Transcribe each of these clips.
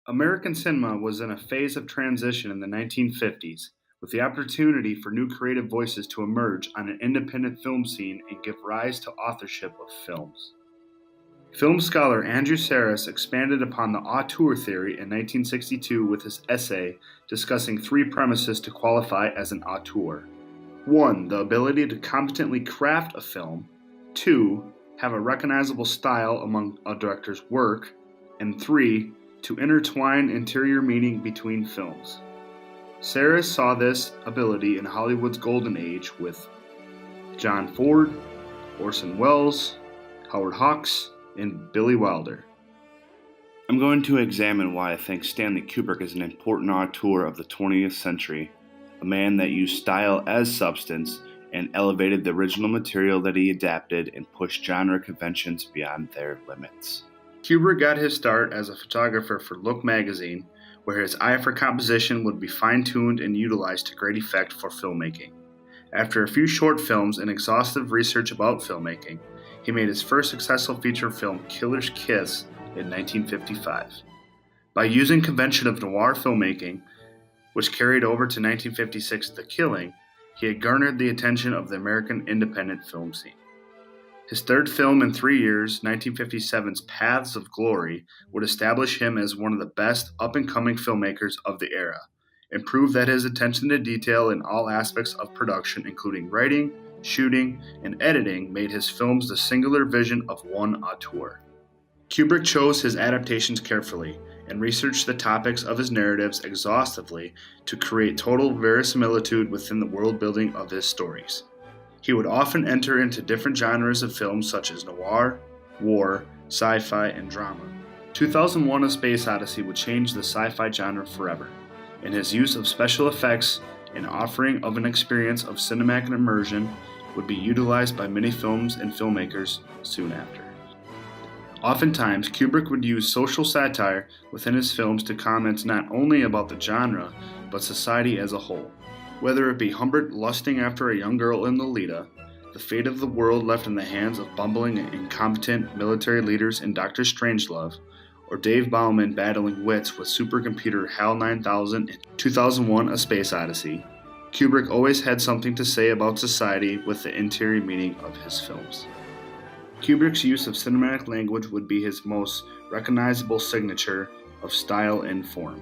American cinema was in a phase of transition in the 1950s, with the opportunity for new creative voices to emerge on an independent film scene and give rise to authorship of films. Film scholar Andrew Sarris expanded upon the auteur theory in 1962 with his essay discussing three premises to qualify as an auteur. 1. The ability to competently craft a film. 2. Have a recognizable style among a director's work. And 3. To intertwine interior meaning between films. Sarris saw this ability in Hollywood's golden age with John Ford, Orson Welles, Howard Hawks, and Billy Wilder. I'm going to examine why I think Stanley Kubrick is an important auteur of the 20th century, a man that used style as substance and elevated the original material that he adapted and pushed genre conventions beyond their limits. Kubrick got his start as a photographer for Look magazine, where his eye for composition would be fine-tuned and utilized to great effect for filmmaking. After a few short films and exhaustive research about filmmaking, he made his first successful feature film, Killer's Kiss, in 1955. By using convention of noir filmmaking, which carried over to 1956's The Killing, he had garnered the attention of the American independent film scene. His third film in 3 years, 1957's Paths of Glory, would establish him as one of the best up-and-coming filmmakers of the era, and prove that his attention to detail in all aspects of production, including writing, shooting, and editing, made his films the singular vision of one auteur. Kubrick chose his adaptations carefully and researched the topics of his narratives exhaustively to create total verisimilitude within the world building of his stories. He would often enter into different genres of films such as noir, war, sci-fi, and drama. 2001: A Space Odyssey would change the sci-fi genre forever, and his use of special effects and offering of an experience of cinematic immersion would be utilized by many films and filmmakers soon after. Oftentimes, Kubrick would use social satire within his films to comment not only about the genre, but society as a whole. Whether it be Humbert lusting after a young girl in Lolita, the fate of the world left in the hands of bumbling and incompetent military leaders in Dr. Strangelove, or Dave Bauman battling wits with supercomputer HAL 9000 in 2001: A Space Odyssey, Kubrick always had something to say about society with the interior meaning of his films. Kubrick's use of cinematic language would be his most recognizable signature of style and form.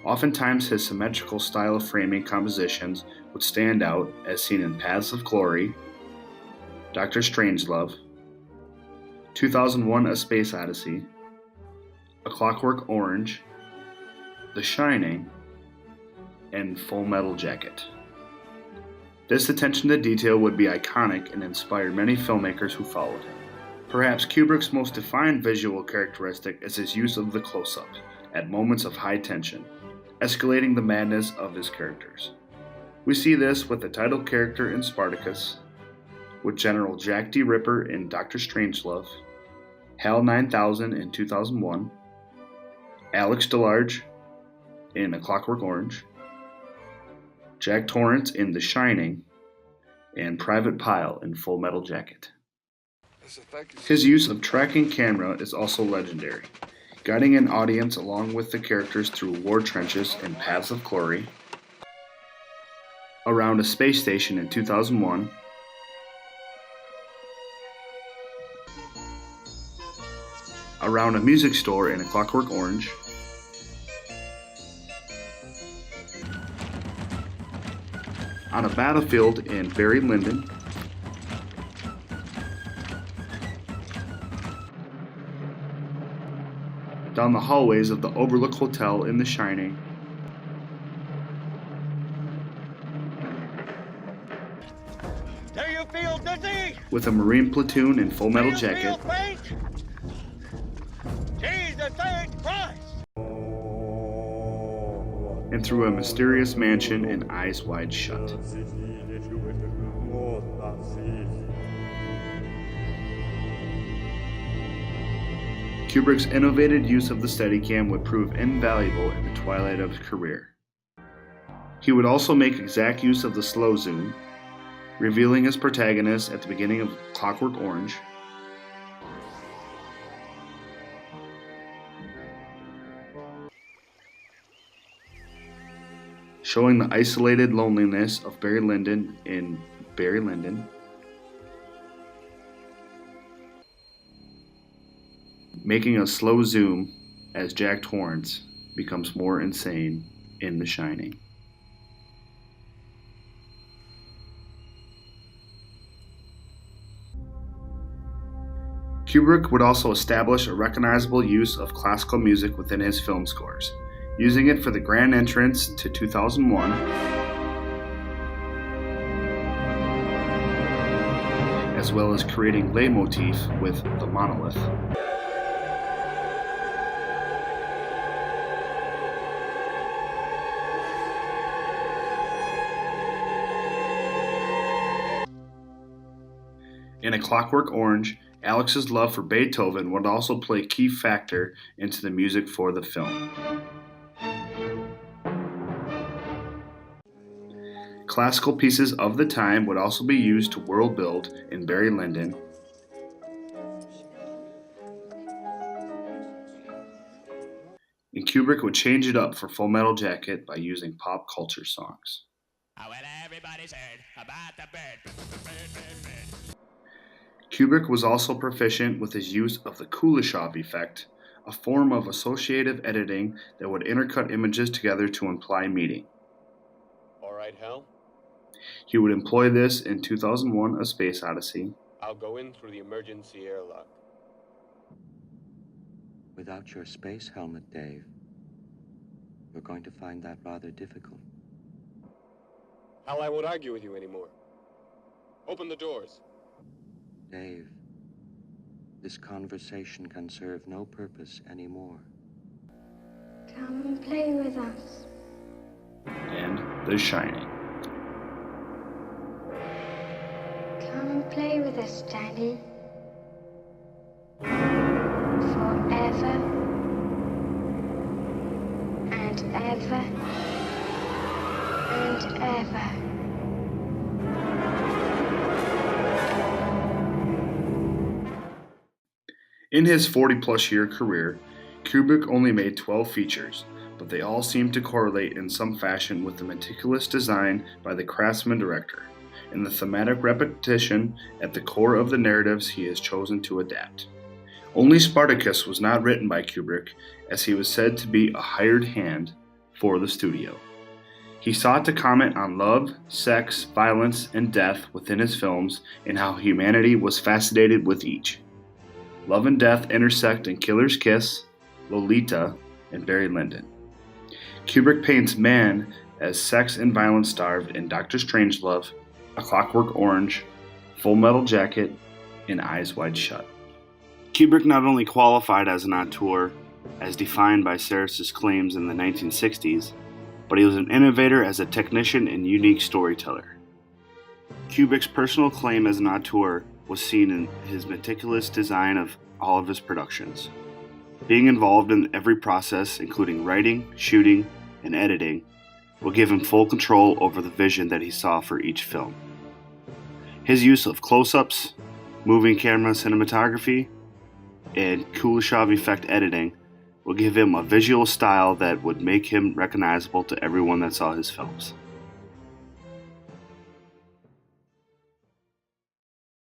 Oftentimes his symmetrical style of framing compositions would stand out, as seen in Paths of Glory, Dr. Strangelove, 2001: A Space Odyssey, A Clockwork Orange, The Shining, and Full Metal Jacket. This attention to detail would be iconic and inspired many filmmakers who followed him. Perhaps Kubrick's most defined visual characteristic is his use of the close-up at moments of high tension, escalating the madness of his characters. We see this with the title character in Spartacus, with General Jack D. Ripper in Dr. Strangelove, HAL 9000 in 2001, Alex DeLarge in A Clockwork Orange, Jack Torrance in The Shining, and Private Pyle in Full Metal Jacket. His use of tracking camera is also legendary, guiding an audience along with the characters through war trenches in Paths of Glory, around a space station in 2001, around a music store in A Clockwork Orange, on a battlefield in Barry Lyndon, down the hallways of the Overlook Hotel in The Shining, Do you feel dizzy? with a Marine platoon in Full Metal Do you Jacket, feel faint? Jesus H. Christ! and through a mysterious mansion in Eyes Wide Shut. Kubrick's innovative use of the Steadicam would prove invaluable in the twilight of his career. He would also make exact use of the slow zoom, revealing his protagonist at the beginning of Clockwork Orange, showing the isolated loneliness of Barry Lyndon in Barry Lyndon, making a slow zoom as Jack Torrance becomes more insane in The Shining. Kubrick would also establish a recognizable use of classical music within his film scores, using it for the grand entrance to 2001, as well as creating leitmotif with The Monolith. In A Clockwork Orange, Alex's love for Beethoven would also play a key factor into the music for the film. Classical pieces of the time would also be used to world build in Barry Lyndon, and Kubrick would change it up for Full Metal Jacket by using pop culture songs. Oh, well, everybody's heard about the bird. Kubrick was also proficient with his use of the Kuleshov effect, a form of associative editing that would intercut images together to imply meaning. All right, Hal. He would employ this in 2001: A Space Odyssey. I'll go in through the emergency airlock. Without your space helmet, Dave, we're going to find that rather difficult. Hal, I won't argue with you anymore. Open the doors. Dave, this conversation can serve no purpose anymore. Come and play with us. And The Shining. Come and play with us, Stanley. Forever and ever and ever. In his 40-plus year career, Kubrick only made 12 features, but they all seem to correlate in some fashion with the meticulous design by the craftsman director, and the thematic repetition at the core of the narratives he has chosen to adapt. Only Spartacus was not written by Kubrick, as he was said to be a hired hand for the studio. He sought to comment on love, sex, violence, and death within his films, and how humanity was fascinated with each. Love and death intersect in Killer's Kiss, Lolita, and Barry Lyndon. Kubrick paints man as sex and violence starved in Dr. Strangelove, A Clockwork Orange, Full Metal Jacket, and Eyes Wide Shut. Kubrick not only qualified as an auteur, as defined by Sarris's claims in the 1960s, but he was an innovator as a technician and unique storyteller. Kubrick's personal claim as an auteur was seen in his meticulous design of all of his productions. Being involved in every process, including writing, shooting, and editing, will give him full control over the vision that he saw for each film. His use of close-ups, moving camera cinematography, and Kuleshov effect editing will give him a visual style that would make him recognizable to everyone that saw his films.